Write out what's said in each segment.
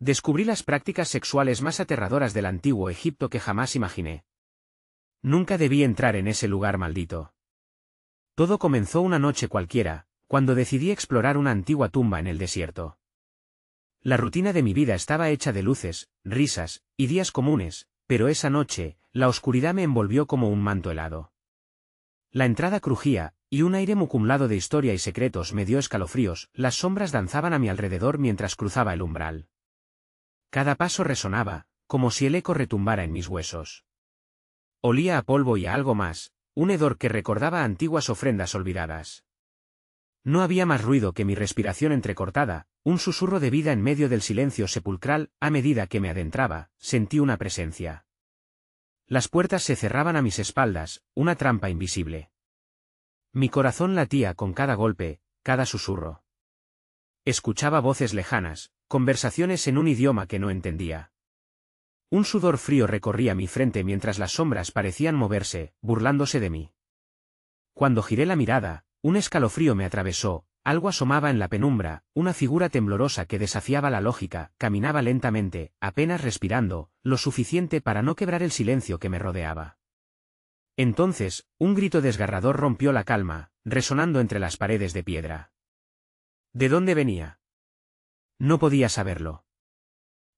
Descubrí las prácticas sexuales más aterradoras del antiguo Egipto que jamás imaginé. Nunca debí entrar en ese lugar maldito. Todo comenzó una noche cualquiera, cuando decidí explorar una antigua tumba en el desierto. La rutina de mi vida estaba hecha de luces, risas, y días comunes, pero esa noche, la oscuridad me envolvió como un manto helado. La entrada crujía, y un aire mucumlado de historia y secretos me dio escalofríos. Las sombras danzaban a mi alrededor mientras cruzaba el umbral. Cada paso resonaba, como si el eco retumbara en mis huesos. Olía a polvo y a algo más, un hedor que recordaba antiguas ofrendas olvidadas. No había más ruido que mi respiración entrecortada, un susurro de vida en medio del silencio sepulcral. A medida que me adentraba, sentí una presencia. Las puertas se cerraban a mis espaldas, una trampa invisible. Mi corazón latía con cada golpe, cada susurro. Escuchaba voces lejanas, conversaciones en un idioma que no entendía. Un sudor frío recorría mi frente mientras las sombras parecían moverse, burlándose de mí. Cuando giré la mirada, un escalofrío me atravesó. Algo asomaba en la penumbra, una figura temblorosa que desafiaba la lógica. Caminaba lentamente, apenas respirando, lo suficiente para no quebrar el silencio que me rodeaba. Entonces, un grito desgarrador rompió la calma, resonando entre las paredes de piedra. ¿De dónde venía? No podía saberlo.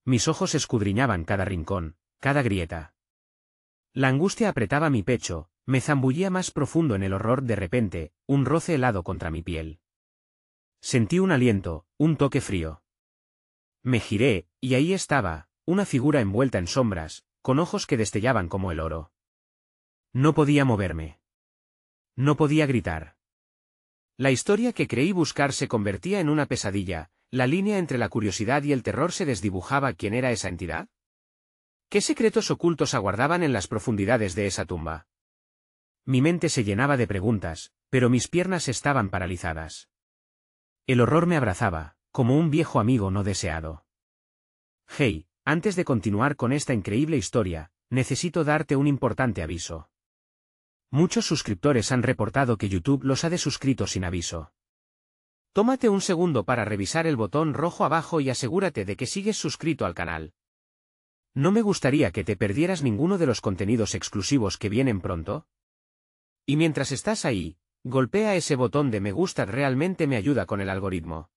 Mis ojos escudriñaban cada rincón, cada grieta. La angustia apretaba mi pecho, me zambullía más profundo en el horror. De repente, un roce helado contra mi piel. Sentí un aliento, un toque frío. Me giré, y ahí estaba, una figura envuelta en sombras, con ojos que destellaban como el oro. No podía moverme. No podía gritar. La historia que creí buscar se convertía en una pesadilla. La línea entre la curiosidad y el terror se desdibujaba. ¿Quién era esa entidad? ¿Qué secretos ocultos aguardaban en las profundidades de esa tumba? Mi mente se llenaba de preguntas, pero mis piernas estaban paralizadas. El horror me abrazaba, como un viejo amigo no deseado. Hey, antes de continuar con esta increíble historia, necesito darte un importante aviso. Muchos suscriptores han reportado que YouTube los ha desuscrito sin aviso. Tómate un segundo para revisar el botón rojo abajo y asegúrate de que sigues suscrito al canal. No me gustaría que te perdieras ninguno de los contenidos exclusivos que vienen pronto. Y mientras estás ahí, golpea ese botón de me gusta, realmente me ayuda con el algoritmo.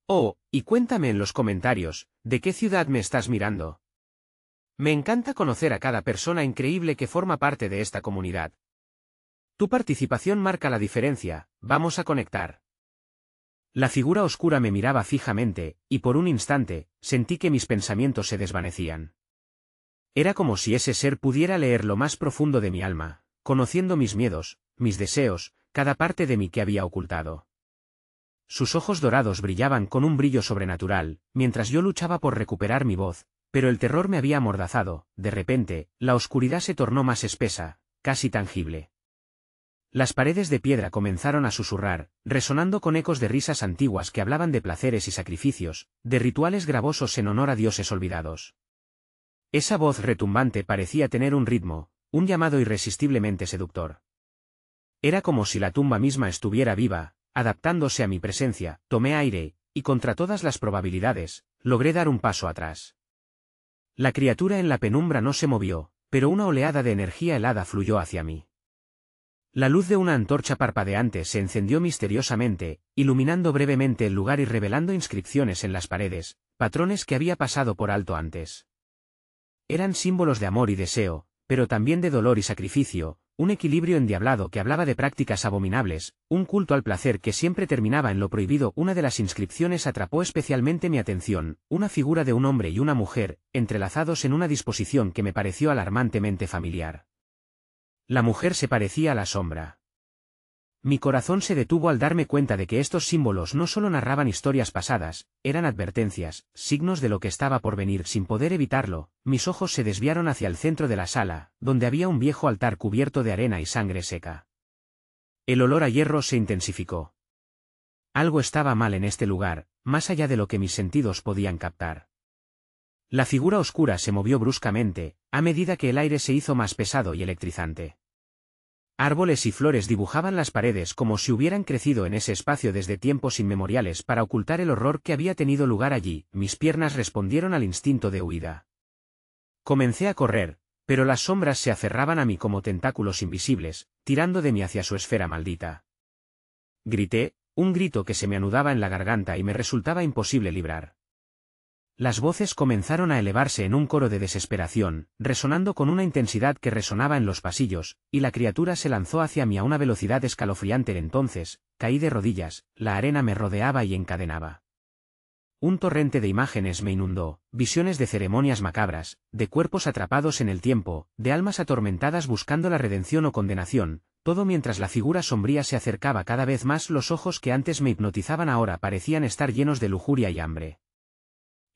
Oh, y cuéntame en los comentarios, ¿de qué ciudad me estás mirando? Me encanta conocer a cada persona increíble que forma parte de esta comunidad. Tu participación marca la diferencia. Vamos a conectar. La figura oscura me miraba fijamente, y por un instante, sentí que mis pensamientos se desvanecían. Era como si ese ser pudiera leer lo más profundo de mi alma, conociendo mis miedos, mis deseos, cada parte de mí que había ocultado. Sus ojos dorados brillaban con un brillo sobrenatural, mientras yo luchaba por recuperar mi voz, pero el terror me había amordazado. De repente, la oscuridad se tornó más espesa, casi tangible. Las paredes de piedra comenzaron a susurrar, resonando con ecos de risas antiguas que hablaban de placeres y sacrificios, de rituales gravosos en honor a dioses olvidados. Esa voz retumbante parecía tener un ritmo, un llamado irresistiblemente seductor. Era como si la tumba misma estuviera viva, adaptándose a mi presencia. Tomé aire, y contra todas las probabilidades, logré dar un paso atrás. La criatura en la penumbra no se movió, pero una oleada de energía helada fluyó hacia mí. La luz de una antorcha parpadeante se encendió misteriosamente, iluminando brevemente el lugar y revelando inscripciones en las paredes, patrones que había pasado por alto antes. Eran símbolos de amor y deseo, pero también de dolor y sacrificio, un equilibrio endiablado que hablaba de prácticas abominables, un culto al placer que siempre terminaba en lo prohibido. Una de las inscripciones atrapó especialmente mi atención, una figura de un hombre y una mujer, entrelazados en una disposición que me pareció alarmantemente familiar. La mujer se parecía a la sombra. Mi corazón se detuvo al darme cuenta de que estos símbolos no solo narraban historias pasadas, eran advertencias, signos de lo que estaba por venir. Sin poder evitarlo, mis ojos se desviaron hacia el centro de la sala, donde había un viejo altar cubierto de arena y sangre seca. El olor a hierro se intensificó. Algo estaba mal en este lugar, más allá de lo que mis sentidos podían captar. La figura oscura se movió bruscamente, a medida que el aire se hizo más pesado y electrizante. Árboles y flores dibujaban las paredes como si hubieran crecido en ese espacio desde tiempos inmemoriales para ocultar el horror que había tenido lugar allí. Mis piernas respondieron al instinto de huida. Comencé a correr, pero las sombras se aferraban a mí como tentáculos invisibles, tirando de mí hacia su esfera maldita. Grité, un grito que se me anudaba en la garganta y me resultaba imposible librar. Las voces comenzaron a elevarse en un coro de desesperación, resonando con una intensidad que resonaba en los pasillos, y la criatura se lanzó hacia mí a una velocidad escalofriante. Entonces, caí de rodillas, la arena me rodeaba y encadenaba. Un torrente de imágenes me inundó, visiones de ceremonias macabras, de cuerpos atrapados en el tiempo, de almas atormentadas buscando la redención o condenación, todo mientras la figura sombría se acercaba cada vez más. Los ojos que antes me hipnotizaban ahora parecían estar llenos de lujuria y hambre.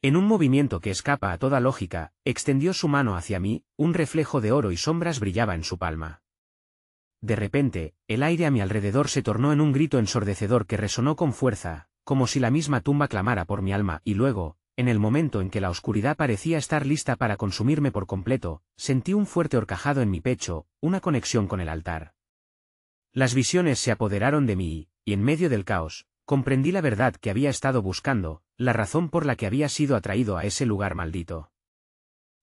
En un movimiento que escapa a toda lógica, extendió su mano hacia mí, un reflejo de oro y sombras brillaba en su palma. De repente, el aire a mi alrededor se tornó en un grito ensordecedor que resonó con fuerza, como si la misma tumba clamara por mi alma, y luego, en el momento en que la oscuridad parecía estar lista para consumirme por completo, sentí un fuerte horcajado en mi pecho, una conexión con el altar. Las visiones se apoderaron de mí, y en medio del caos, comprendí la verdad que había estado buscando, la razón por la que había sido atraído a ese lugar maldito.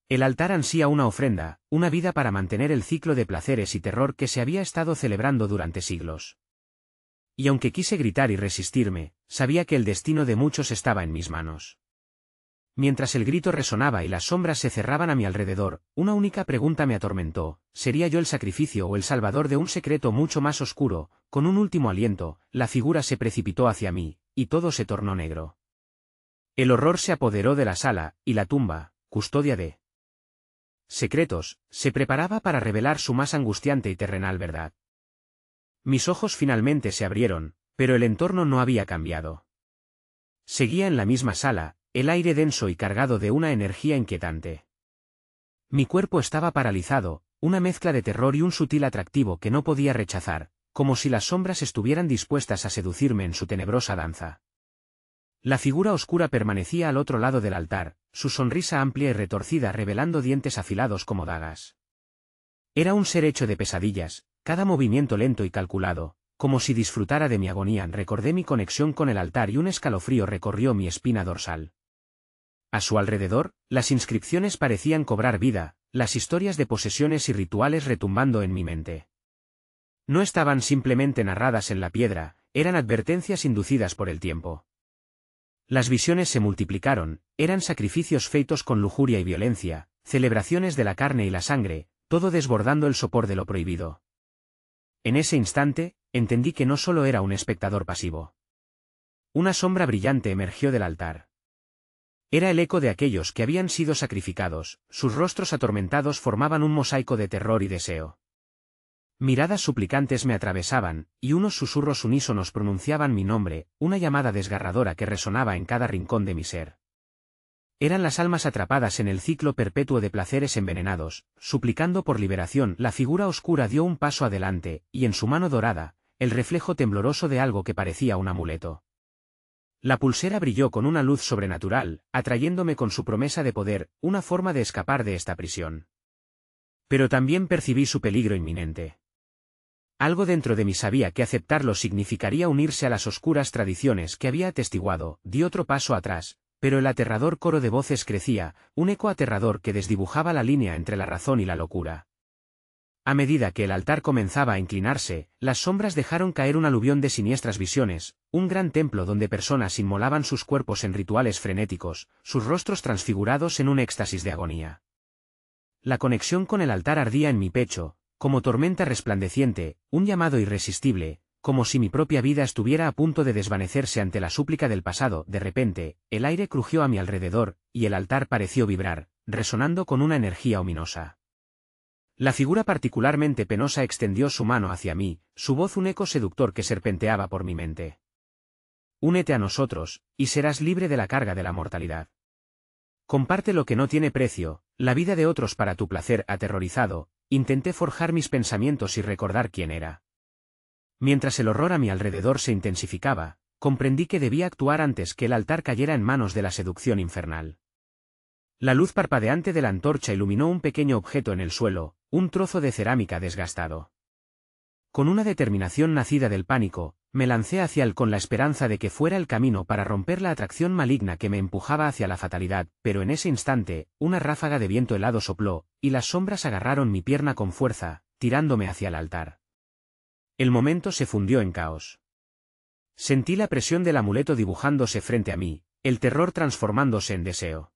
El altar ansía una ofrenda, una vida para mantener el ciclo de placeres y terror que se había estado celebrando durante siglos. Y aunque quise gritar y resistirme, sabía que el destino de muchos estaba en mis manos. Mientras el grito resonaba y las sombras se cerraban a mi alrededor, una única pregunta me atormentó: ¿sería yo el sacrificio o el salvador de un secreto mucho más oscuro? Con un último aliento, la figura se precipitó hacia mí, y todo se tornó negro. El horror se apoderó de la sala, y la tumba, custodia de secretos, se preparaba para revelar su más angustiante y terrenal verdad. Mis ojos finalmente se abrieron, pero el entorno no había cambiado. Seguía en la misma sala, el aire denso y cargado de una energía inquietante. Mi cuerpo estaba paralizado, una mezcla de terror y un sutil atractivo que no podía rechazar, como si las sombras estuvieran dispuestas a seducirme en su tenebrosa danza. La figura oscura permanecía al otro lado del altar, su sonrisa amplia y retorcida revelando dientes afilados como dagas. Era un ser hecho de pesadillas, cada movimiento lento y calculado, como si disfrutara de mi agonía. Recordé mi conexión con el altar y un escalofrío recorrió mi espina dorsal. A su alrededor, las inscripciones parecían cobrar vida, las historias de posesiones y rituales retumbando en mi mente. No estaban simplemente narradas en la piedra, eran advertencias inducidas por el tiempo. Las visiones se multiplicaron, eran sacrificios feitos con lujuria y violencia, celebraciones de la carne y la sangre, todo desbordando el sopor de lo prohibido. En ese instante, entendí que no solo era un espectador pasivo. Una sombra brillante emergió del altar. Era el eco de aquellos que habían sido sacrificados, sus rostros atormentados formaban un mosaico de terror y deseo. Miradas suplicantes me atravesaban, y unos susurros unísonos pronunciaban mi nombre, una llamada desgarradora que resonaba en cada rincón de mi ser. Eran las almas atrapadas en el ciclo perpetuo de placeres envenenados, suplicando por liberación. La figura oscura dio un paso adelante, y en su mano dorada, el reflejo tembloroso de algo que parecía un amuleto. La pulsera brilló con una luz sobrenatural, atrayéndome con su promesa de poder, una forma de escapar de esta prisión. Pero también percibí su peligro inminente. Algo dentro de mí sabía que aceptarlo significaría unirse a las oscuras tradiciones que había atestiguado. Di otro paso atrás, pero el aterrador coro de voces crecía, un eco aterrador que desdibujaba la línea entre la razón y la locura. A medida que el altar comenzaba a inclinarse, las sombras dejaron caer un aluvión de siniestras visiones, un gran templo donde personas inmolaban sus cuerpos en rituales frenéticos, sus rostros transfigurados en un éxtasis de agonía. La conexión con el altar ardía en mi pecho, como tormenta resplandeciente, un llamado irresistible, como si mi propia vida estuviera a punto de desvanecerse ante la súplica del pasado. De repente, el aire crujió a mi alrededor, y el altar pareció vibrar, resonando con una energía ominosa. La figura particularmente penosa extendió su mano hacia mí, su voz un eco seductor que serpenteaba por mi mente. Únete a nosotros, y serás libre de la carga de la mortalidad. Comparte lo que no tiene precio, la vida de otros para tu placer. Aterrorizado, intenté forjar mis pensamientos y recordar quién era. Mientras el horror a mi alrededor se intensificaba, comprendí que debía actuar antes que el altar cayera en manos de la seducción infernal. La luz parpadeante de la antorcha iluminó un pequeño objeto en el suelo, un trozo de cerámica desgastado. Con una determinación nacida del pánico, me lancé hacia él con la esperanza de que fuera el camino para romper la atracción maligna que me empujaba hacia la fatalidad, pero en ese instante, una ráfaga de viento helado sopló, y las sombras agarraron mi pierna con fuerza, tirándome hacia el altar. El momento se fundió en caos. Sentí la presión del amuleto dibujándose frente a mí, el terror transformándose en deseo.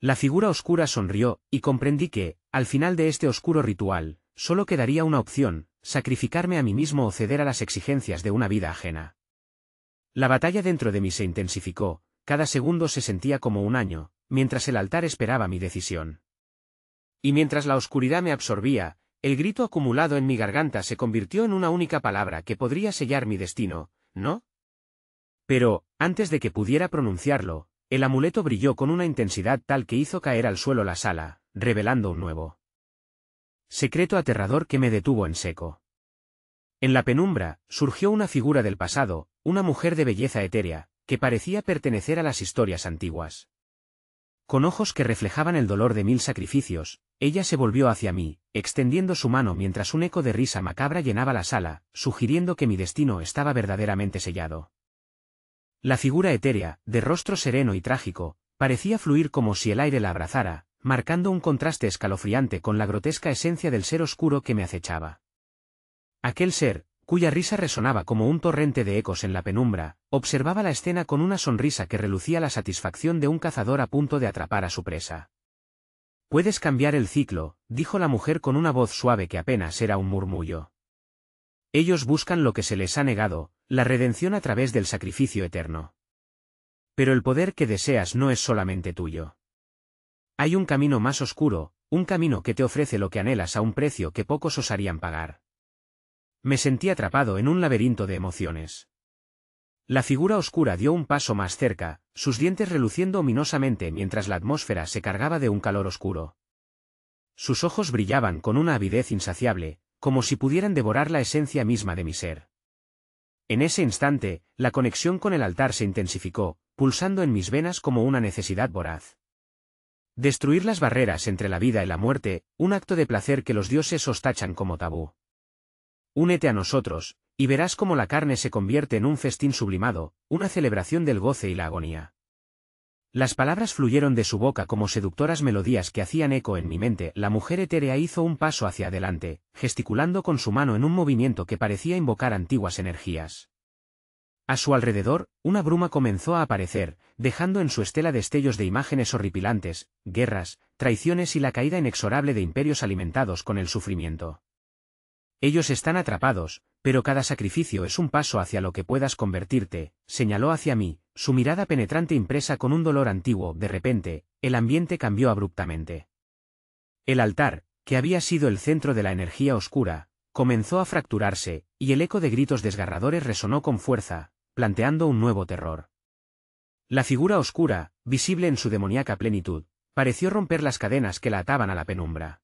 La figura oscura sonrió, y comprendí que, al final de este oscuro ritual, solo quedaría una opción: sacrificarme a mí mismo o ceder a las exigencias de una vida ajena. La batalla dentro de mí se intensificó, cada segundo se sentía como un año, mientras el altar esperaba mi decisión. Y mientras la oscuridad me absorbía, el grito acumulado en mi garganta se convirtió en una única palabra que podría sellar mi destino: ¿no? Pero, antes de que pudiera pronunciarlo, el amuleto brilló con una intensidad tal que hizo caer al suelo la sala, revelando un nuevo secreto aterrador que me detuvo en seco. En la penumbra, surgió una figura del pasado, una mujer de belleza etérea, que parecía pertenecer a las historias antiguas. Con ojos que reflejaban el dolor de 1000 sacrificios, ella se volvió hacia mí, extendiendo su mano mientras un eco de risa macabra llenaba la sala, sugiriendo que mi destino estaba verdaderamente sellado. La figura etérea, de rostro sereno y trágico, parecía fluir como si el aire la abrazara, marcando un contraste escalofriante con la grotesca esencia del ser oscuro que me acechaba. Aquel ser, cuya risa resonaba como un torrente de ecos en la penumbra, observaba la escena con una sonrisa que relucía la satisfacción de un cazador a punto de atrapar a su presa. «Puedes cambiar el ciclo», dijo la mujer con una voz suave que apenas era un murmullo. «Ellos buscan lo que se les ha negado, la redención a través del sacrificio eterno. Pero el poder que deseas no es solamente tuyo. Hay un camino más oscuro, un camino que te ofrece lo que anhelas a un precio que pocos osarían pagar». Me sentí atrapado en un laberinto de emociones. La figura oscura dio un paso más cerca, sus dientes reluciendo ominosamente mientras la atmósfera se cargaba de un calor oscuro. Sus ojos brillaban con una avidez insaciable, como si pudieran devorar la esencia misma de mi ser. En ese instante, la conexión con el altar se intensificó, pulsando en mis venas como una necesidad voraz. Destruir las barreras entre la vida y la muerte, un acto de placer que los dioses sostachan como tabú. Únete a nosotros, y verás cómo la carne se convierte en un festín sublimado, una celebración del goce y la agonía. Las palabras fluyeron de su boca como seductoras melodías que hacían eco en mi mente. La mujer etérea hizo un paso hacia adelante, gesticulando con su mano en un movimiento que parecía invocar antiguas energías. A su alrededor, una bruma comenzó a aparecer, dejando en su estela destellos de imágenes horripilantes, guerras, traiciones y la caída inexorable de imperios alimentados con el sufrimiento. Ellos están atrapados, pero cada sacrificio es un paso hacia lo que puedas convertirte, señaló hacia mí, su mirada penetrante impresa con un dolor antiguo. De repente, el ambiente cambió abruptamente. El altar, que había sido el centro de la energía oscura, comenzó a fracturarse, y el eco de gritos desgarradores resonó con fuerza, planteando un nuevo terror. La figura oscura, visible en su demoníaca plenitud, pareció romper las cadenas que la ataban a la penumbra.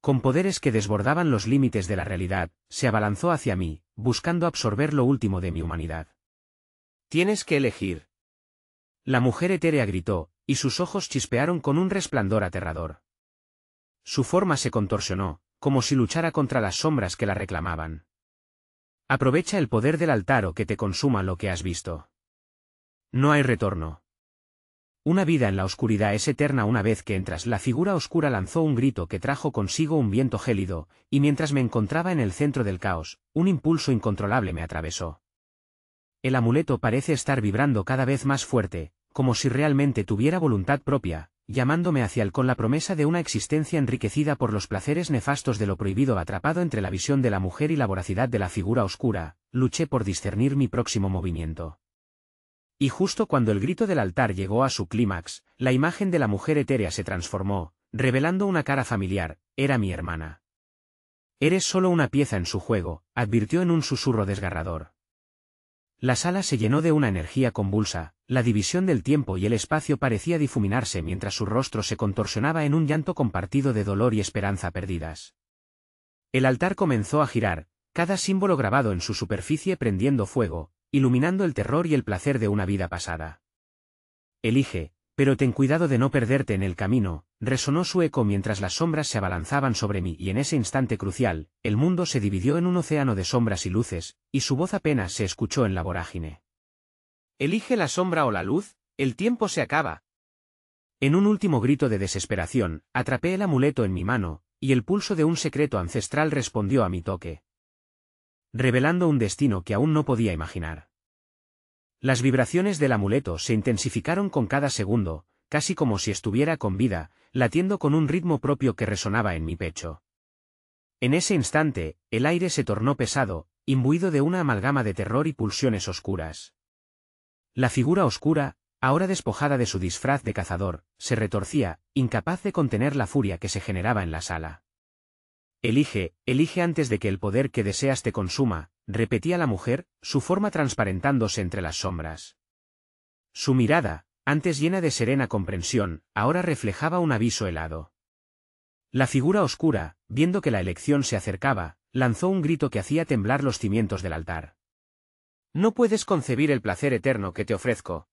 Con poderes que desbordaban los límites de la realidad, se abalanzó hacia mí, buscando absorber lo último de mi humanidad. «Tienes que elegir». La mujer etérea gritó, y sus ojos chispearon con un resplandor aterrador. Su forma se contorsionó, como si luchara contra las sombras que la reclamaban. «Aprovecha el poder del altar o que te consuma lo que has visto. No hay retorno. Una vida en la oscuridad es eterna una vez que entras». La figura oscura lanzó un grito que trajo consigo un viento gélido, y mientras me encontraba en el centro del caos, un impulso incontrolable me atravesó. El amuleto parece estar vibrando cada vez más fuerte, como si realmente tuviera voluntad propia, llamándome hacia él con la promesa de una existencia enriquecida por los placeres nefastos de lo prohibido. Atrapado entre la visión de la mujer y la voracidad de la figura oscura, luché por discernir mi próximo movimiento. Y justo cuando el grito del altar llegó a su clímax, la imagen de la mujer etérea se transformó, revelando una cara familiar. Era mi hermana. «Eres solo una pieza en su juego», advirtió en un susurro desgarrador. La sala se llenó de una energía convulsa, la división del tiempo y el espacio parecía difuminarse mientras su rostro se contorsionaba en un llanto compartido de dolor y esperanza perdidas. El altar comenzó a girar, cada símbolo grabado en su superficie prendiendo fuego, iluminando el terror y el placer de una vida pasada. «Elige», Pero ten cuidado de no perderte en el camino, resonó su eco mientras las sombras se abalanzaban sobre mí y en ese instante crucial, el mundo se dividió en un océano de sombras y luces, y su voz apenas se escuchó en la vorágine. Elige la sombra o la luz, el tiempo se acaba. En un último grito de desesperación, atrapé el amuleto en mi mano, y el pulso de un secreto ancestral respondió a mi toque, revelando un destino que aún no podía imaginar. Las vibraciones del amuleto se intensificaron con cada segundo, casi como si estuviera con vida, latiendo con un ritmo propio que resonaba en mi pecho. En ese instante, el aire se tornó pesado, imbuido de una amalgama de terror y pulsiones oscuras. La figura oscura, ahora despojada de su disfraz de cazador, se retorcía, incapaz de contener la furia que se generaba en la sala. Elige antes de que el poder que deseas te consuma, repetía la mujer, su forma transparentándose entre las sombras. Su mirada, antes llena de serena comprensión, ahora reflejaba un aviso helado. La figura oscura, viendo que la elección se acercaba, lanzó un grito que hacía temblar los cimientos del altar. No puedes concebir el placer eterno que te ofrezco.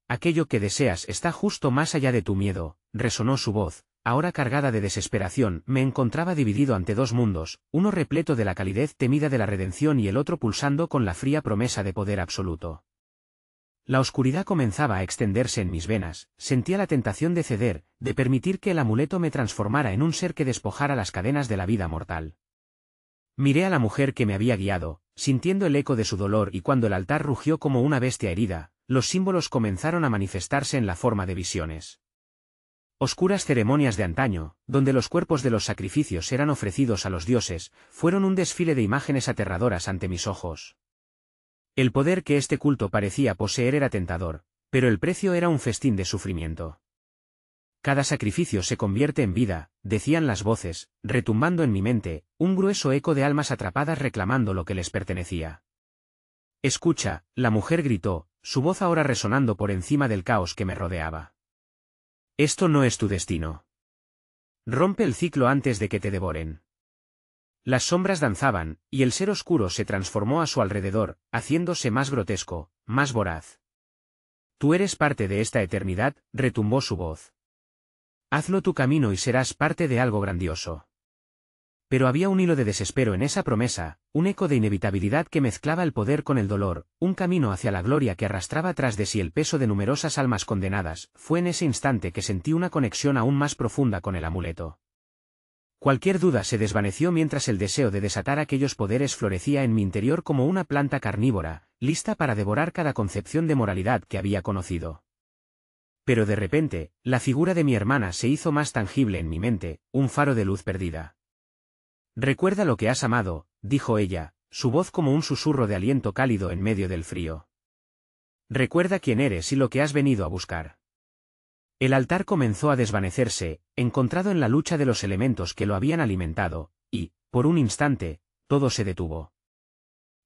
Aquello que deseas está justo más allá de tu miedo, resonó su voz. Ahora cargada de desesperación, me encontraba dividido ante dos mundos, uno repleto de la calidez temida de la redención y el otro pulsando con la fría promesa de poder absoluto. La oscuridad comenzaba a extenderse en mis venas, sentía la tentación de ceder, de permitir que el amuleto me transformara en un ser que despojara las cadenas de la vida mortal. Miré a la mujer que me había guiado, sintiendo el eco de su dolor y cuando el altar rugió como una bestia herida, los símbolos comenzaron a manifestarse en la forma de visiones. Oscuras ceremonias de antaño, donde los cuerpos de los sacrificios eran ofrecidos a los dioses, fueron un desfile de imágenes aterradoras ante mis ojos. El poder que este culto parecía poseer era tentador, pero el precio era un festín de sufrimiento. Cada sacrificio se convierte en vida, decían las voces, retumbando en mi mente, un grueso eco de almas atrapadas reclamando lo que les pertenecía. Escucha, la mujer gritó, su voz ahora resonando por encima del caos que me rodeaba. Esto no es tu destino. Rompe el ciclo antes de que te devoren. Las sombras danzaban, y el ser oscuro se transformó a su alrededor, haciéndose más grotesco, más voraz. Tú eres parte de esta eternidad, retumbó su voz. Hazlo tu camino y serás parte de algo grandioso. Pero había un hilo de desespero en esa promesa, un eco de inevitabilidad que mezclaba el poder con el dolor, un camino hacia la gloria que arrastraba tras de sí el peso de numerosas almas condenadas. Fue en ese instante que sentí una conexión aún más profunda con el amuleto. Cualquier duda se desvaneció mientras el deseo de desatar aquellos poderes florecía en mi interior como una planta carnívora, lista para devorar cada concepción de moralidad que había conocido. Pero de repente, la figura de mi hermana se hizo más tangible en mi mente, un faro de luz perdida. Recuerda lo que has amado, dijo ella, su voz como un susurro de aliento cálido en medio del frío. Recuerda quién eres y lo que has venido a buscar. El altar comenzó a desvanecerse, encontrado en la lucha de los elementos que lo habían alimentado, y, por un instante, todo se detuvo.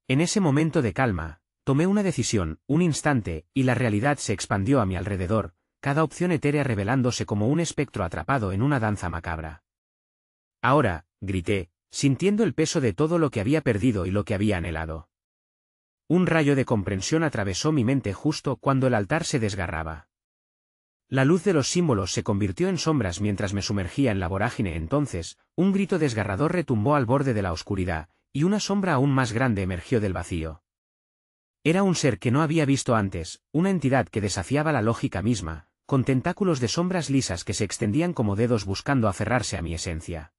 En ese momento de calma, tomé una decisión, un instante, y la realidad se expandió a mi alrededor, cada opción etérea revelándose como un espectro atrapado en una danza macabra. Ahora, grité, sintiendo el peso de todo lo que había perdido y lo que había anhelado. Un rayo de comprensión atravesó mi mente justo cuando el altar se desgarraba. La luz de los símbolos se convirtió en sombras mientras me sumergía en la vorágine. Entonces, un grito desgarrador retumbó al borde de la oscuridad, y una sombra aún más grande emergió del vacío. Era un ser que no había visto antes, una entidad que desafiaba la lógica misma, con tentáculos de sombras lisas que se extendían como dedos buscando aferrarse a mi esencia.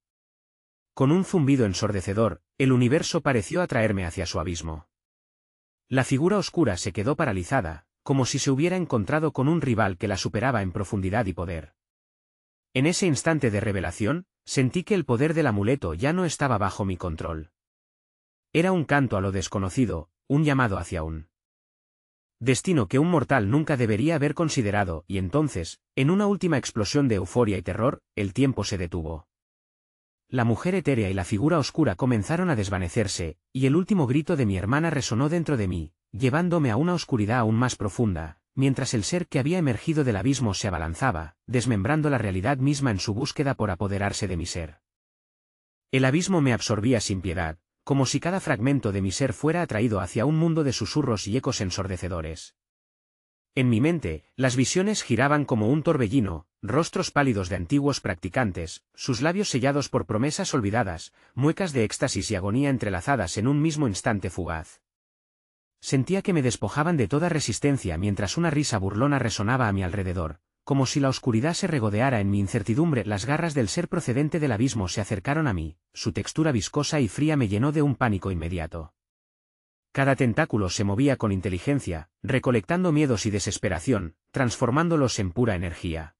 Con un zumbido ensordecedor, el universo pareció atraerme hacia su abismo. La figura oscura se quedó paralizada, como si se hubiera encontrado con un rival que la superaba en profundidad y poder. En ese instante de revelación, sentí que el poder del amuleto ya no estaba bajo mi control. Era un canto a lo desconocido, un llamado hacia un destino que un mortal nunca debería haber considerado, y entonces, en una última explosión de euforia y terror, el tiempo se detuvo. La mujer etérea y la figura oscura comenzaron a desvanecerse, y el último grito de mi hermana resonó dentro de mí, llevándome a una oscuridad aún más profunda, mientras el ser que había emergido del abismo se abalanzaba, desmembrando la realidad misma en su búsqueda por apoderarse de mi ser. El abismo me absorbía sin piedad, como si cada fragmento de mi ser fuera atraído hacia un mundo de susurros y ecos ensordecedores. En mi mente, las visiones giraban como un torbellino, rostros pálidos de antiguos practicantes, sus labios sellados por promesas olvidadas, muecas de éxtasis y agonía entrelazadas en un mismo instante fugaz. Sentía que me despojaban de toda resistencia mientras una risa burlona resonaba a mi alrededor, como si la oscuridad se regodeara en mi incertidumbre. Las garras del ser procedente del abismo se acercaron a mí, su textura viscosa y fría me llenó de un pánico inmediato. Cada tentáculo se movía con inteligencia, recolectando miedos y desesperación, transformándolos en pura energía.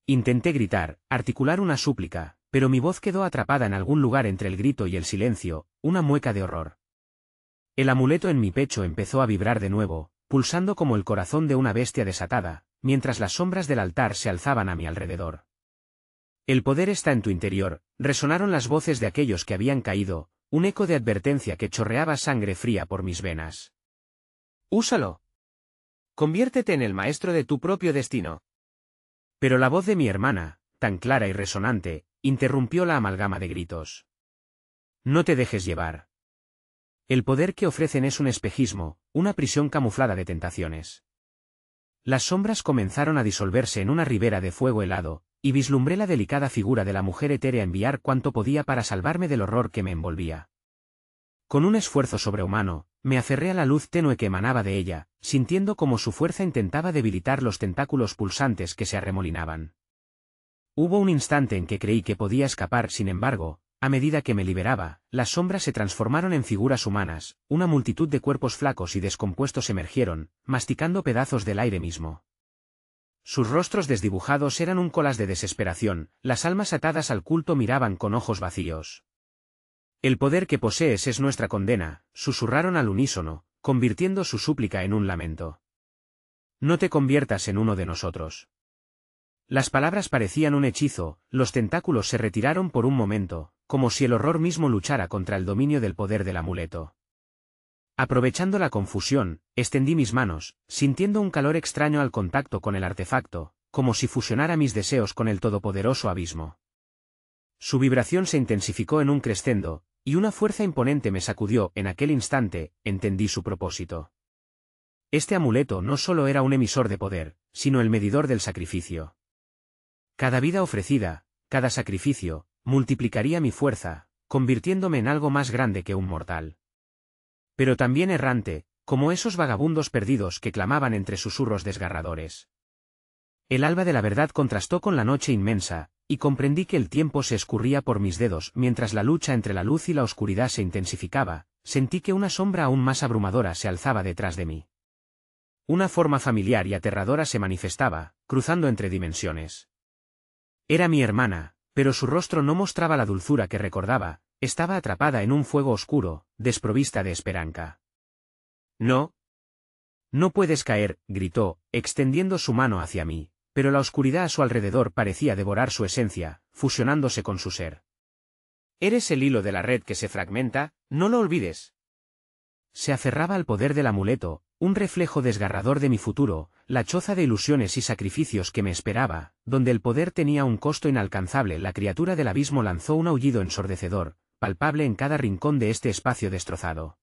Intenté gritar, articular una súplica, pero mi voz quedó atrapada en algún lugar entre el grito y el silencio, una mueca de horror. El amuleto en mi pecho empezó a vibrar de nuevo, pulsando como el corazón de una bestia desatada, mientras las sombras del altar se alzaban a mi alrededor. El poder está en tu interior, resonaron las voces de aquellos que habían caído, un eco de advertencia que chorreaba sangre fría por mis venas. Úsalo. Conviértete en el maestro de tu propio destino. Pero la voz de mi hermana, tan clara y resonante, interrumpió la amalgama de gritos. No te dejes llevar. El poder que ofrecen es un espejismo, una prisión camuflada de tentaciones. Las sombras comenzaron a disolverse en una ribera de fuego helado, y vislumbré la delicada figura de la mujer etérea enviar cuanto podía para salvarme del horror que me envolvía. Con un esfuerzo sobrehumano, me aferré a la luz tenue que emanaba de ella, sintiendo como su fuerza intentaba debilitar los tentáculos pulsantes que se arremolinaban. Hubo un instante en que creí que podía escapar, sin embargo, a medida que me liberaba, las sombras se transformaron en figuras humanas, una multitud de cuerpos flacos y descompuestos emergieron, masticando pedazos del aire mismo. Sus rostros desdibujados eran un colas de desesperación, las almas atadas al culto miraban con ojos vacíos. El poder que posees es nuestra condena, susurraron al unísono, convirtiendo su súplica en un lamento. No te conviertas en uno de nosotros. Las palabras parecían un hechizo, los tentáculos se retiraron por un momento, como si el horror mismo luchara contra el dominio del poder del amuleto. Aprovechando la confusión, extendí mis manos, sintiendo un calor extraño al contacto con el artefacto, como si fusionara mis deseos con el todopoderoso abismo. Su vibración se intensificó en un crescendo, y una fuerza imponente me sacudió. En aquel instante, entendí su propósito. Este amuleto no solo era un emisor de poder, sino el medidor del sacrificio. Cada vida ofrecida, cada sacrificio, multiplicaría mi fuerza, convirtiéndome en algo más grande que un mortal. Pero también errante, como esos vagabundos perdidos que clamaban entre susurros desgarradores. El alba de la verdad contrastó con la noche inmensa, y comprendí que el tiempo se escurría por mis dedos mientras la lucha entre la luz y la oscuridad se intensificaba. Sentí que una sombra aún más abrumadora se alzaba detrás de mí. Una forma familiar y aterradora se manifestaba, cruzando entre dimensiones. Era mi hermana, pero su rostro no mostraba la dulzura que recordaba, estaba atrapada en un fuego oscuro, desprovista de esperanza. No. No puedes caer, gritó, extendiendo su mano hacia mí, pero la oscuridad a su alrededor parecía devorar su esencia, fusionándose con su ser. Eres el hilo de la red que se fragmenta, no lo olvides. Se aferraba al poder del amuleto, un reflejo desgarrador de mi futuro, la choza de ilusiones y sacrificios que me esperaba, donde el poder tenía un costo inalcanzable. La criatura del abismo lanzó un aullido ensordecedor, palpable en cada rincón de este espacio destrozado.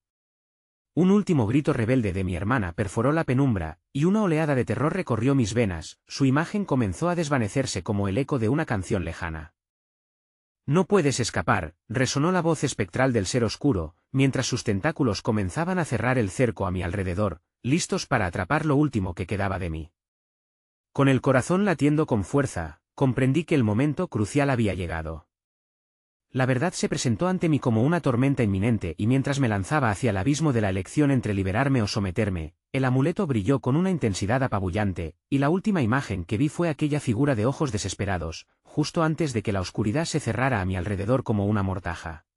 Un último grito rebelde de mi hermana perforó la penumbra, y una oleada de terror recorrió mis venas. Su imagen comenzó a desvanecerse como el eco de una canción lejana. No puedes escapar, resonó la voz espectral del ser oscuro, mientras sus tentáculos comenzaban a cerrar el cerco a mi alrededor, listos para atrapar lo último que quedaba de mí. Con el corazón latiendo con fuerza, comprendí que el momento crucial había llegado. La verdad se presentó ante mí como una tormenta inminente, y mientras me lanzaba hacia el abismo de la elección entre liberarme o someterme, el amuleto brilló con una intensidad apabullante, y la última imagen que vi fue aquella figura de ojos desesperados, justo antes de que la oscuridad se cerrara a mi alrededor como una mortaja.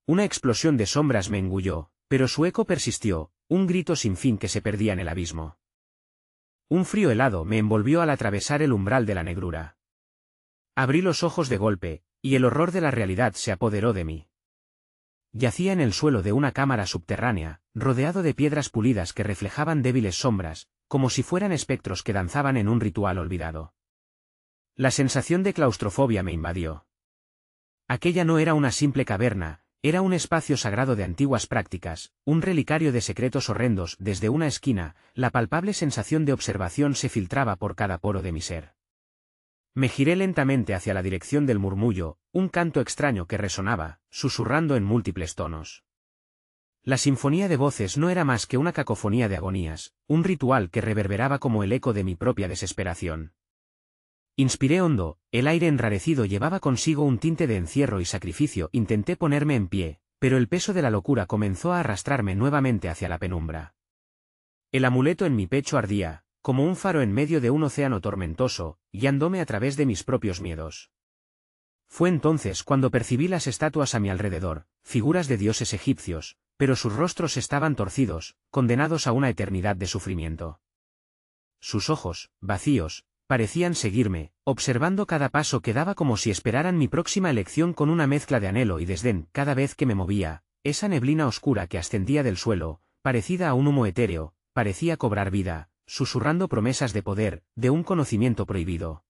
Una explosión de sombras me engulló, pero su eco persistió, un grito sin fin que se perdía en el abismo. Un frío helado me envolvió al atravesar el umbral de la negrura. Abrí los ojos de golpe, y el horror de la realidad se apoderó de mí. Yacía en el suelo de una cámara subterránea, rodeado de piedras pulidas que reflejaban débiles sombras, como si fueran espectros que danzaban en un ritual olvidado. La sensación de claustrofobia me invadió. Aquella no era una simple caverna, Era un espacio sagrado de antiguas prácticas, un relicario de secretos horrendos. Desde una esquina, la palpable sensación de observación se filtraba por cada poro de mi ser. Me giré lentamente hacia la dirección del murmullo, un canto extraño que resonaba, susurrando en múltiples tonos. La sinfonía de voces no era más que una cacofonía de agonías, un ritual que reverberaba como el eco de mi propia desesperación. Inspiré hondo, el aire enrarecido llevaba consigo un tinte de encierro y sacrificio. Intenté ponerme en pie, pero el peso de la locura comenzó a arrastrarme nuevamente hacia la penumbra. El amuleto en mi pecho ardía, como un faro en medio de un océano tormentoso, guiándome a través de mis propios miedos. Fue entonces cuando percibí las estatuas a mi alrededor, figuras de dioses egipcios, pero sus rostros estaban torcidos, condenados a una eternidad de sufrimiento. Sus ojos, vacíos, parecían seguirme, observando cada paso que daba como si esperaran mi próxima elección con una mezcla de anhelo y desdén. Cada vez que me movía, esa neblina oscura que ascendía del suelo, parecida a un humo etéreo, parecía cobrar vida, susurrando promesas de poder, de un conocimiento prohibido.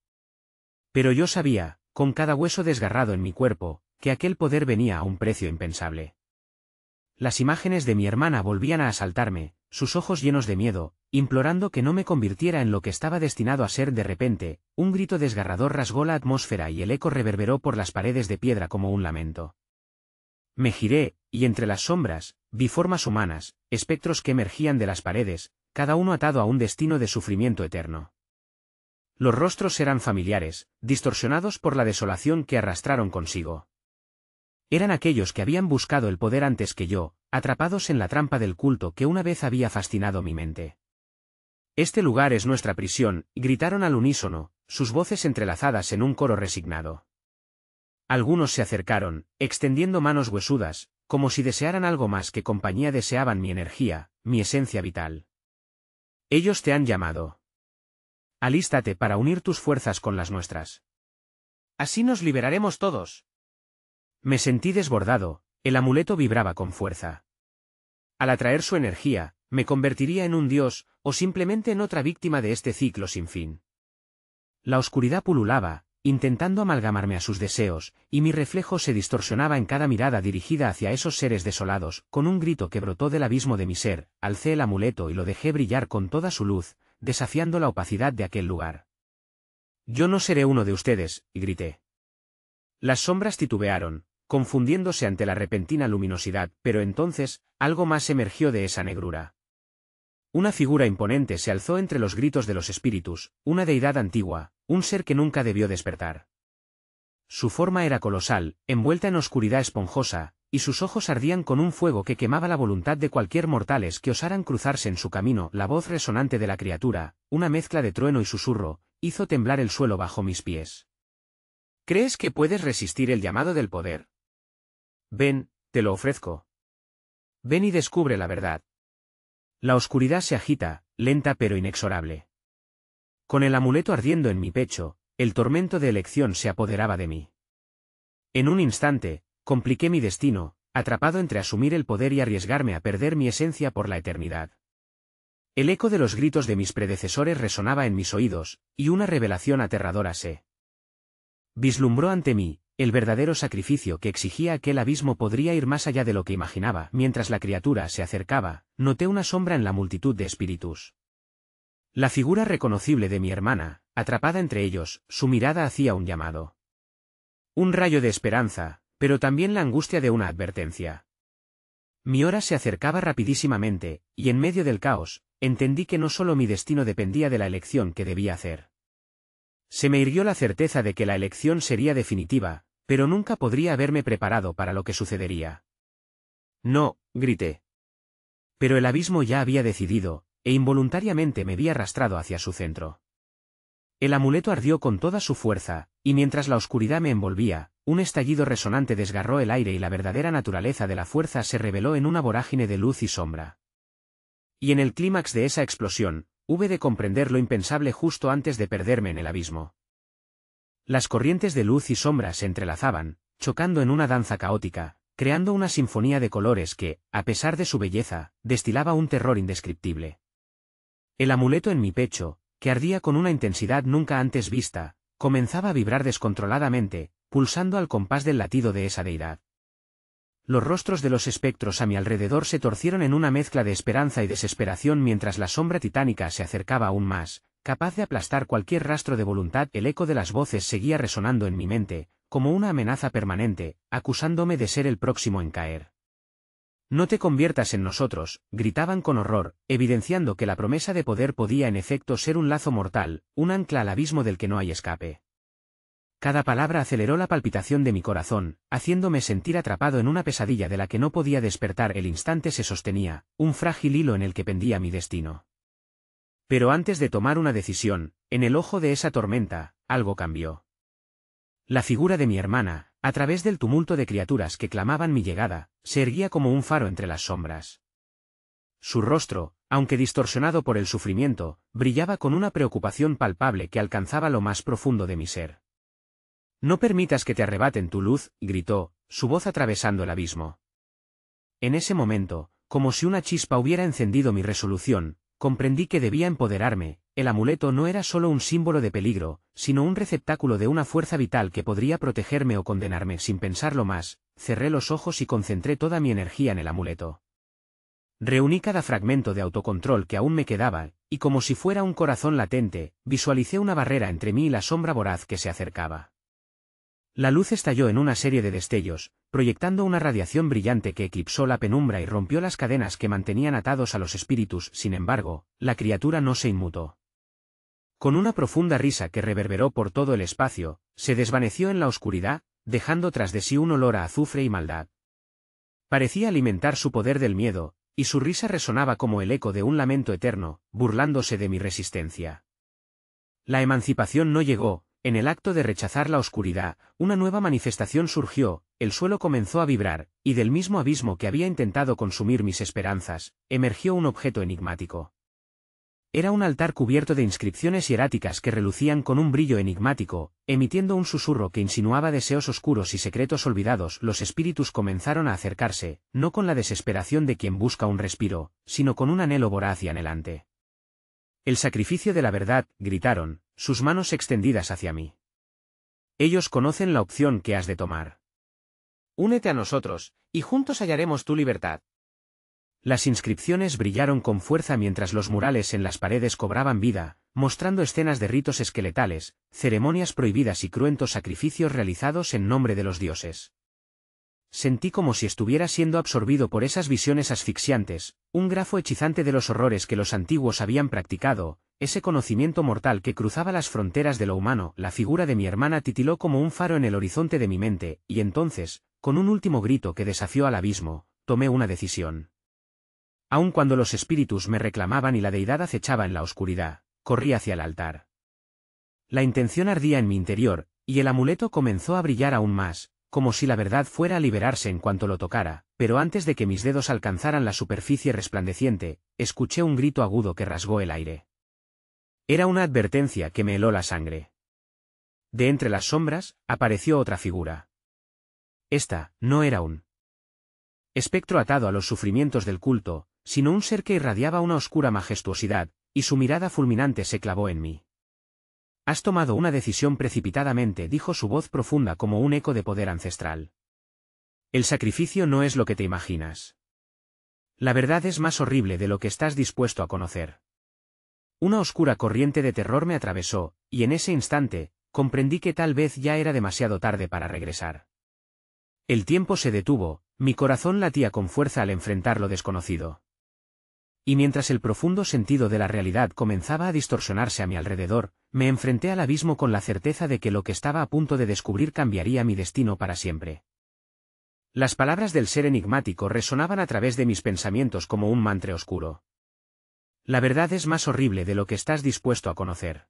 Pero yo sabía, con cada hueso desgarrado en mi cuerpo, que aquel poder venía a un precio impensable. Las imágenes de mi hermana volvían a asaltarme, sus ojos llenos de miedo, implorando que no me convirtiera en lo que estaba destinado a ser. De repente, un grito desgarrador rasgó la atmósfera y el eco reverberó por las paredes de piedra como un lamento. Me giré, y entre las sombras, vi formas humanas, espectros que emergían de las paredes, cada uno atado a un destino de sufrimiento eterno. Los rostros eran familiares, distorsionados por la desolación que arrastraron consigo. Eran aquellos que habían buscado el poder antes que yo, atrapados en la trampa del culto que una vez había fascinado mi mente. «Este lugar es nuestra prisión», gritaron al unísono, sus voces entrelazadas en un coro resignado. Algunos se acercaron, extendiendo manos huesudas, como si desearan algo más que compañía. Deseaban mi energía, mi esencia vital. «Ellos te han llamado. Alístate para unir tus fuerzas con las nuestras. Así nos liberaremos todos». Me sentí desbordado, el amuleto vibraba con fuerza. Al atraer su energía, me convertiría en un dios, o simplemente en otra víctima de este ciclo sin fin. La oscuridad pululaba, intentando amalgamarme a sus deseos, y mi reflejo se distorsionaba en cada mirada dirigida hacia esos seres desolados. Con un grito que brotó del abismo de mi ser, alcé el amuleto y lo dejé brillar con toda su luz, desafiando la opacidad de aquel lugar. «Yo no seré uno de ustedes», grité. Las sombras titubearon, confundiéndose ante la repentina luminosidad, pero entonces, algo más emergió de esa negrura. Una figura imponente se alzó entre los gritos de los espíritus, una deidad antigua, un ser que nunca debió despertar. Su forma era colosal, envuelta en oscuridad esponjosa, y sus ojos ardían con un fuego que quemaba la voluntad de cualquier mortales que osaran cruzarse en su camino. La voz resonante de la criatura, una mezcla de trueno y susurro, hizo temblar el suelo bajo mis pies. «¿Crees que puedes resistir el llamado del poder? Ven, te lo ofrezco. Ven y descubre la verdad». La oscuridad se agita, lenta pero inexorable. Con el amuleto ardiendo en mi pecho, el tormento de elección se apoderaba de mí. En un instante, compliqué mi destino, atrapado entre asumir el poder y arriesgarme a perder mi esencia por la eternidad. El eco de los gritos de mis predecesores resonaba en mis oídos, y una revelación aterradora se vislumbró ante mí. El verdadero sacrificio que exigía aquel abismo podría ir más allá de lo que imaginaba. Mientras la criatura se acercaba, noté una sombra en la multitud de espíritus. La figura reconocible de mi hermana, atrapada entre ellos, su mirada hacía un llamado. Un rayo de esperanza, pero también la angustia de una advertencia. Mi hora se acercaba rapidísimamente, y en medio del caos, entendí que no solo mi destino dependía de la elección que debía hacer. Se me irguió la certeza de que la elección sería definitiva, pero nunca podría haberme preparado para lo que sucedería. «No», grité. Pero el abismo ya había decidido, e involuntariamente me vi arrastrado hacia su centro. El amuleto ardió con toda su fuerza, y mientras la oscuridad me envolvía, un estallido resonante desgarró el aire y la verdadera naturaleza de la fuerza se reveló en una vorágine de luz y sombra. Y en el clímax de esa explosión, hube de comprender lo impensable justo antes de perderme en el abismo. Las corrientes de luz y sombra se entrelazaban, chocando en una danza caótica, creando una sinfonía de colores que, a pesar de su belleza, destilaba un terror indescriptible. El amuleto en mi pecho, que ardía con una intensidad nunca antes vista, comenzaba a vibrar descontroladamente, pulsando al compás del latido de esa deidad. Los rostros de los espectros a mi alrededor se torcieron en una mezcla de esperanza y desesperación mientras la sombra titánica se acercaba aún más, capaz de aplastar cualquier rastro de voluntad. El eco de las voces seguía resonando en mi mente, como una amenaza permanente, acusándome de ser el próximo en caer. «No te conviertas en nosotros», gritaban con horror, evidenciando que la promesa de poder podía en efecto ser un lazo mortal, un ancla al abismo del que no hay escape. Cada palabra aceleró la palpitación de mi corazón, haciéndome sentir atrapado en una pesadilla de la que no podía despertar. El instante se sostenía, un frágil hilo en el que pendía mi destino. Pero antes de tomar una decisión, en el ojo de esa tormenta, algo cambió. La figura de mi hermana, a través del tumulto de criaturas que clamaban mi llegada, se erguía como un faro entre las sombras. Su rostro, aunque distorsionado por el sufrimiento, brillaba con una preocupación palpable que alcanzaba lo más profundo de mi ser. «No permitas que te arrebaten tu luz», gritó, su voz atravesando el abismo. En ese momento, como si una chispa hubiera encendido mi resolución, comprendí que debía empoderarme. El amuleto no era solo un símbolo de peligro, sino un receptáculo de una fuerza vital que podría protegerme o condenarme. Sin pensarlo más, cerré los ojos y concentré toda mi energía en el amuleto. Reuní cada fragmento de autocontrol que aún me quedaba, y como si fuera un corazón latente, visualicé una barrera entre mí y la sombra voraz que se acercaba. La luz estalló en una serie de destellos, proyectando una radiación brillante que eclipsó la penumbra y rompió las cadenas que mantenían atados a los espíritus. Sin embargo, la criatura no se inmutó. Con una profunda risa que reverberó por todo el espacio, se desvaneció en la oscuridad, dejando tras de sí un olor a azufre y maldad. Parecía alimentar su poder del miedo, y su risa resonaba como el eco de un lamento eterno, burlándose de mi resistencia. La emancipación no llegó. En el acto de rechazar la oscuridad, una nueva manifestación surgió, el suelo comenzó a vibrar, y del mismo abismo que había intentado consumir mis esperanzas, emergió un objeto enigmático. Era un altar cubierto de inscripciones hieráticas que relucían con un brillo enigmático, emitiendo un susurro que insinuaba deseos oscuros y secretos olvidados. Los espíritus comenzaron a acercarse, no con la desesperación de quien busca un respiro, sino con un anhelo voraz y anhelante. «El sacrificio de la verdad», gritaron, sus manos extendidas hacia mí. «Ellos conocen la opción que has de tomar. Únete a nosotros, y juntos hallaremos tu libertad». Las inscripciones brillaron con fuerza mientras los murales en las paredes cobraban vida, mostrando escenas de ritos esqueletales, ceremonias prohibidas y cruentos sacrificios realizados en nombre de los dioses. Sentí como si estuviera siendo absorbido por esas visiones asfixiantes, un grafo hechizante de los horrores que los antiguos habían practicado, ese conocimiento mortal que cruzaba las fronteras de lo humano. La figura de mi hermana titiló como un faro en el horizonte de mi mente, y entonces, con un último grito que desafió al abismo, tomé una decisión. Aun cuando los espíritus me reclamaban y la deidad acechaba en la oscuridad, corrí hacia el altar. La intención ardía en mi interior, y el amuleto comenzó a brillar aún más, como si la verdad fuera a liberarse en cuanto lo tocara, pero antes de que mis dedos alcanzaran la superficie resplandeciente, escuché un grito agudo que rasgó el aire. Era una advertencia que me heló la sangre. De entre las sombras, apareció otra figura. Esta, no era un espectro atado a los sufrimientos del culto, sino un ser que irradiaba una oscura majestuosidad, y su mirada fulminante se clavó en mí. «Has tomado una decisión precipitadamente», dijo su voz profunda como un eco de poder ancestral. «El sacrificio no es lo que te imaginas. La verdad es más horrible de lo que estás dispuesto a conocer». Una oscura corriente de terror me atravesó, y en ese instante, comprendí que tal vez ya era demasiado tarde para regresar. El tiempo se detuvo, mi corazón latía con fuerza al enfrentar lo desconocido. Y mientras el profundo sentido de la realidad comenzaba a distorsionarse a mi alrededor, me enfrenté al abismo con la certeza de que lo que estaba a punto de descubrir cambiaría mi destino para siempre. Las palabras del ser enigmático resonaban a través de mis pensamientos como un mantra oscuro. «La verdad es más horrible de lo que estás dispuesto a conocer».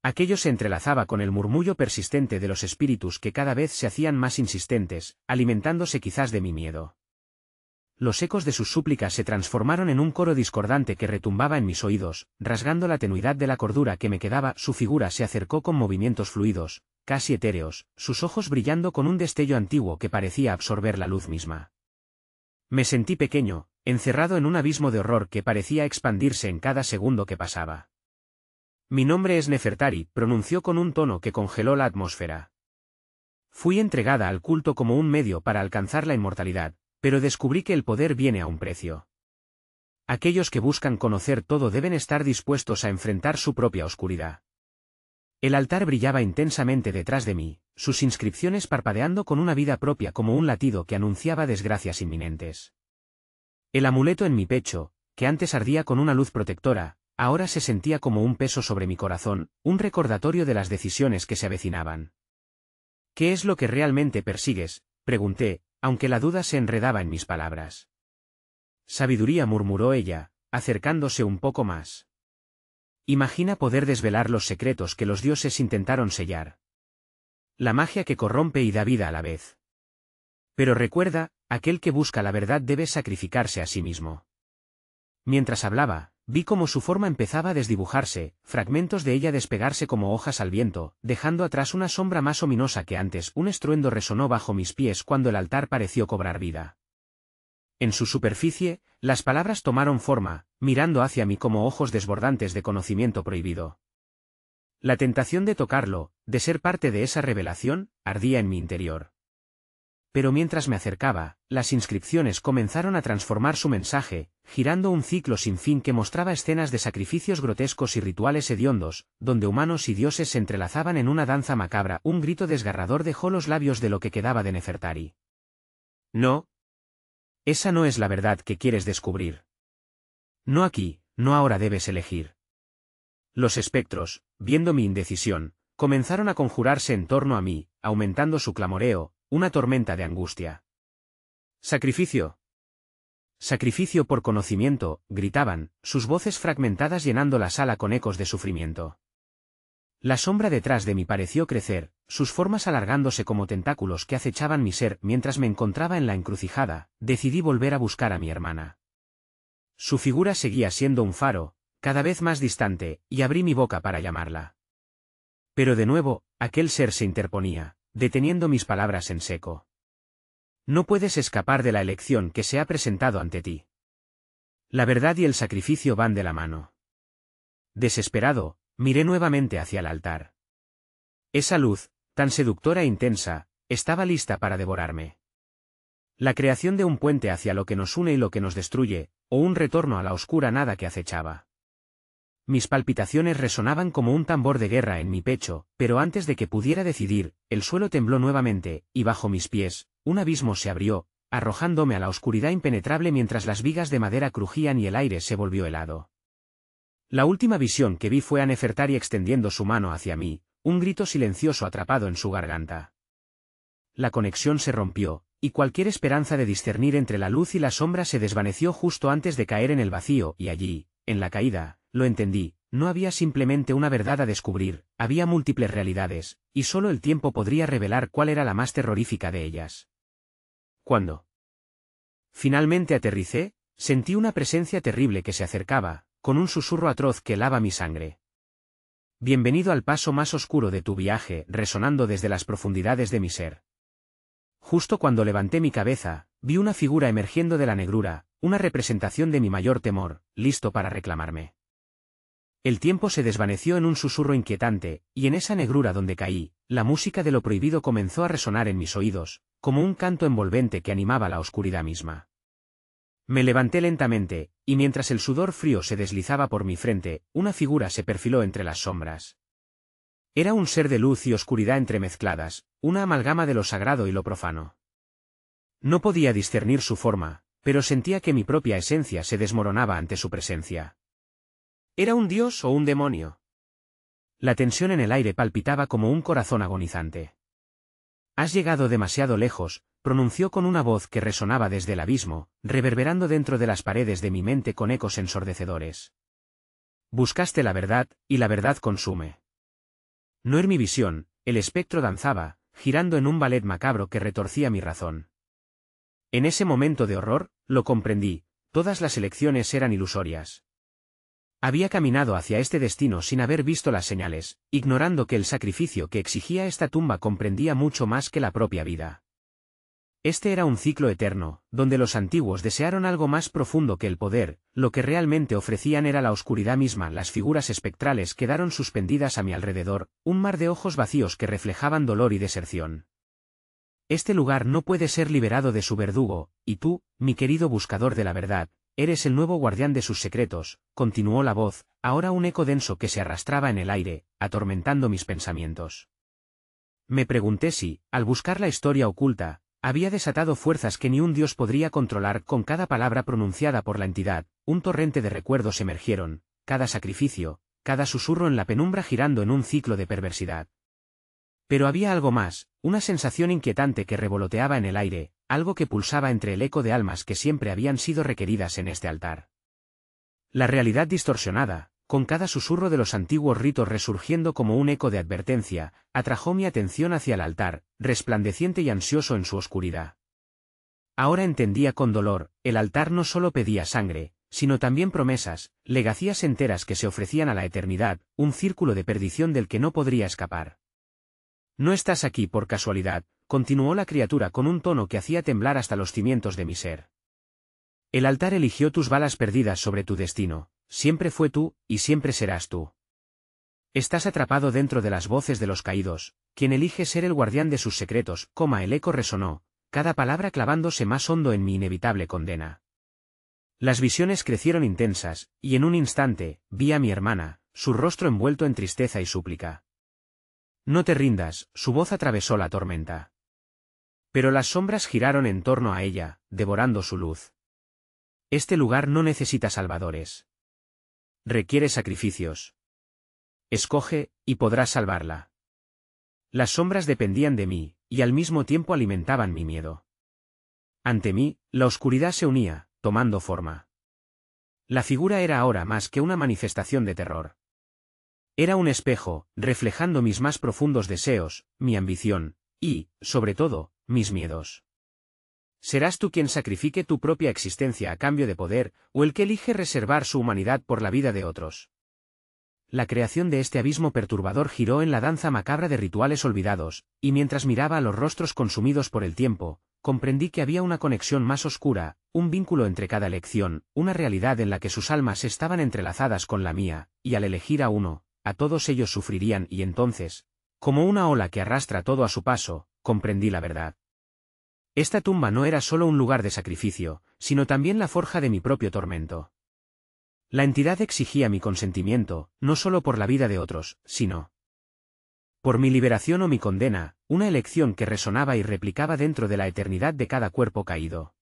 Aquello se entrelazaba con el murmullo persistente de los espíritus que cada vez se hacían más insistentes, alimentándose quizás de mi miedo. Los ecos de sus súplicas se transformaron en un coro discordante que retumbaba en mis oídos, rasgando la tenuidad de la cordura que me quedaba. Su figura se acercó con movimientos fluidos, casi etéreos, sus ojos brillando con un destello antiguo que parecía absorber la luz misma. Me sentí pequeño, encerrado en un abismo de horror que parecía expandirse en cada segundo que pasaba. «Mi nombre es Nefertari», pronunció con un tono que congeló la atmósfera. Fui entregada al culto como un medio para alcanzar la inmortalidad, pero descubrí que el poder viene a un precio. Aquellos que buscan conocer todo deben estar dispuestos a enfrentar su propia oscuridad. El altar brillaba intensamente detrás de mí, sus inscripciones parpadeando con una vida propia como un latido que anunciaba desgracias inminentes. El amuleto en mi pecho, que antes ardía con una luz protectora, ahora se sentía como un peso sobre mi corazón, un recordatorio de las decisiones que se avecinaban. ¿Qué es lo que realmente persigues?, pregunté, aunque la duda se enredaba en mis palabras. Sabiduría, murmuró ella, acercándose un poco más. Imagina poder desvelar los secretos que los dioses intentaron sellar. La magia que corrompe y da vida a la vez. Pero recuerda, aquel que busca la verdad debe sacrificarse a sí mismo. Mientras hablaba, vi cómo su forma empezaba a desdibujarse, fragmentos de ella despegarse como hojas al viento, dejando atrás una sombra más ominosa que antes. Un estruendo resonó bajo mis pies cuando el altar pareció cobrar vida. En su superficie, las palabras tomaron forma, mirando hacia mí como ojos desbordantes de conocimiento prohibido. La tentación de tocarlo, de ser parte de esa revelación, ardía en mi interior. Pero mientras me acercaba, las inscripciones comenzaron a transformar su mensaje, girando un ciclo sin fin que mostraba escenas de sacrificios grotescos y rituales hediondos, donde humanos y dioses se entrelazaban en una danza macabra. Un grito desgarrador dejó los labios de lo que quedaba de Nefertari. No. Esa no es la verdad que quieres descubrir. No aquí, no ahora debes elegir. Los espectros, viendo mi indecisión, comenzaron a conjurarse en torno a mí, aumentando su clamoreo, una tormenta de angustia. Sacrificio. Sacrificio por conocimiento, gritaban, sus voces fragmentadas llenando la sala con ecos de sufrimiento. La sombra detrás de mí pareció crecer, sus formas alargándose como tentáculos que acechaban mi ser. Mientras me encontraba en la encrucijada, decidí volver a buscar a mi hermana. Su figura seguía siendo un faro, cada vez más distante, y abrí mi boca para llamarla. Pero de nuevo, aquel ser se interponía, deteniendo mis palabras en seco. No puedes escapar de la elección que se ha presentado ante ti. La verdad y el sacrificio van de la mano. Desesperado, miré nuevamente hacia el altar. Esa luz, tan seductora e intensa, estaba lista para devorarme. La creación de un puente hacia lo que nos une y lo que nos destruye, o un retorno a la oscura nada que acechaba. Mis palpitaciones resonaban como un tambor de guerra en mi pecho, pero antes de que pudiera decidir, el suelo tembló nuevamente, y bajo mis pies, un abismo se abrió, arrojándome a la oscuridad impenetrable mientras las vigas de madera crujían y el aire se volvió helado. La última visión que vi fue a Nefertari extendiendo su mano hacia mí, un grito silencioso atrapado en su garganta. La conexión se rompió, y cualquier esperanza de discernir entre la luz y la sombra se desvaneció justo antes de caer en el vacío, y allí, en la caída, lo entendí, no había simplemente una verdad a descubrir, había múltiples realidades, y solo el tiempo podría revelar cuál era la más terrorífica de ellas. Cuando finalmente aterricé, sentí una presencia terrible que se acercaba, con un susurro atroz que helaba mi sangre. Bienvenido al paso más oscuro de tu viaje, resonando desde las profundidades de mi ser. Justo cuando levanté mi cabeza, vi una figura emergiendo de la negrura, una representación de mi mayor temor, listo para reclamarme. El tiempo se desvaneció en un susurro inquietante, y en esa negrura donde caí, la música de lo prohibido comenzó a resonar en mis oídos, como un canto envolvente que animaba la oscuridad misma. Me levanté lentamente, y mientras el sudor frío se deslizaba por mi frente, una figura se perfiló entre las sombras. Era un ser de luz y oscuridad entremezcladas, una amalgama de lo sagrado y lo profano. No podía discernir su forma, pero sentía que mi propia esencia se desmoronaba ante su presencia. ¿Era un dios o un demonio? La tensión en el aire palpitaba como un corazón agonizante. Has llegado demasiado lejos, pronunció con una voz que resonaba desde el abismo, reverberando dentro de las paredes de mi mente con ecos ensordecedores. Buscaste la verdad, y la verdad consume. No era mi visión, el espectro danzaba, girando en un ballet macabro que retorcía mi razón. En ese momento de horror, lo comprendí, todas las elecciones eran ilusorias. Había caminado hacia este destino sin haber visto las señales, ignorando que el sacrificio que exigía esta tumba comprendía mucho más que la propia vida. Este era un ciclo eterno, donde los antiguos desearon algo más profundo que el poder, lo que realmente ofrecían era la oscuridad misma. Las figuras espectrales quedaron suspendidas a mi alrededor, un mar de ojos vacíos que reflejaban dolor y deserción. Este lugar no puede ser liberado de su verdugo, y tú, mi querido buscador de la verdad, eres el nuevo guardián de sus secretos, continuó la voz, ahora un eco denso que se arrastraba en el aire, atormentando mis pensamientos. Me pregunté si, al buscar la historia oculta, había desatado fuerzas que ni un dios podría controlar. Con cada palabra pronunciada por la entidad, un torrente de recuerdos emergieron, cada sacrificio, cada susurro en la penumbra girando en un ciclo de perversidad. Pero había algo más, una sensación inquietante que revoloteaba en el aire, algo que pulsaba entre el eco de almas que siempre habían sido requeridas en este altar. La realidad distorsionada, con cada susurro de los antiguos ritos resurgiendo como un eco de advertencia, atrajo mi atención hacia el altar, resplandeciente y ansioso en su oscuridad. Ahora entendía con dolor, el altar no solo pedía sangre, sino también promesas, legacías enteras que se ofrecían a la eternidad, un círculo de perdición del que no podría escapar. No estás aquí por casualidad, continuó la criatura con un tono que hacía temblar hasta los cimientos de mi ser. El altar eligió tus balas perdidas sobre tu destino, siempre fue tú, y siempre serás tú. Estás atrapado dentro de las voces de los caídos, quien elige ser el guardián de sus secretos, el eco resonó, cada palabra clavándose más hondo en mi inevitable condena. Las visiones crecieron intensas, y en un instante, vi a mi hermana, su rostro envuelto en tristeza y súplica. No te rindas, su voz atravesó la tormenta. Pero las sombras giraron en torno a ella, devorando su luz. Este lugar no necesita salvadores. Requiere sacrificios. Escoge, y podrás salvarla. Las sombras dependían de mí, y al mismo tiempo alimentaban mi miedo. Ante mí, la oscuridad se unía, tomando forma. La figura era ahora más que una manifestación de terror. Era un espejo, reflejando mis más profundos deseos, mi ambición, y, sobre todo, mis miedos. ¿Serás tú quien sacrifique tu propia existencia a cambio de poder, o el que elige reservar su humanidad por la vida de otros? La creación de este abismo perturbador giró en la danza macabra de rituales olvidados, y mientras miraba a los rostros consumidos por el tiempo, comprendí que había una conexión más oscura, un vínculo entre cada elección, una realidad en la que sus almas estaban entrelazadas con la mía, y al elegir a uno, a todos ellos sufrirían. Y entonces, como una ola que arrastra todo a su paso, comprendí la verdad. Esta tumba no era solo un lugar de sacrificio, sino también la forja de mi propio tormento. La entidad exigía mi consentimiento, no solo por la vida de otros, sino por mi liberación o mi condena, una elección que resonaba y replicaba dentro de la eternidad de cada cuerpo caído.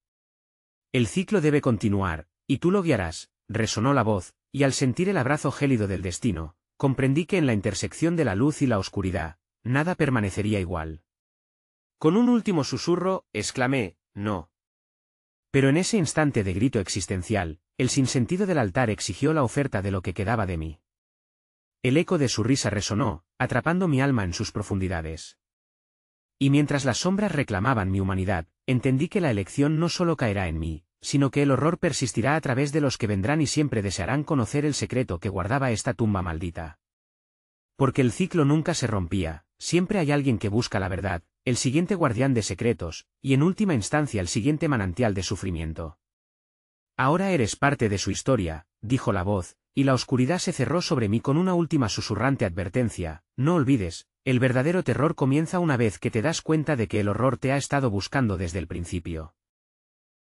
El ciclo debe continuar, y tú lo guiarás, resonó la voz, y al sentir el abrazo gélido del destino, comprendí que en la intersección de la luz y la oscuridad, nada permanecería igual. Con un último susurro, exclamé, no. Pero en ese instante de grito existencial, el sinsentido del altar exigió la oferta de lo que quedaba de mí. El eco de su risa resonó, atrapando mi alma en sus profundidades. Y mientras las sombras reclamaban mi humanidad, entendí que la elección no solo caerá en mí, sino que el horror persistirá a través de los que vendrán y siempre desearán conocer el secreto que guardaba esta tumba maldita. Porque el ciclo nunca se rompía, siempre hay alguien que busca la verdad, el siguiente guardián de secretos, y en última instancia el siguiente manantial de sufrimiento. Ahora eres parte de su historia, dijo la voz, y la oscuridad se cerró sobre mí con una última susurrante advertencia, no olvides, el verdadero terror comienza una vez que te das cuenta de que el horror te ha estado buscando desde el principio.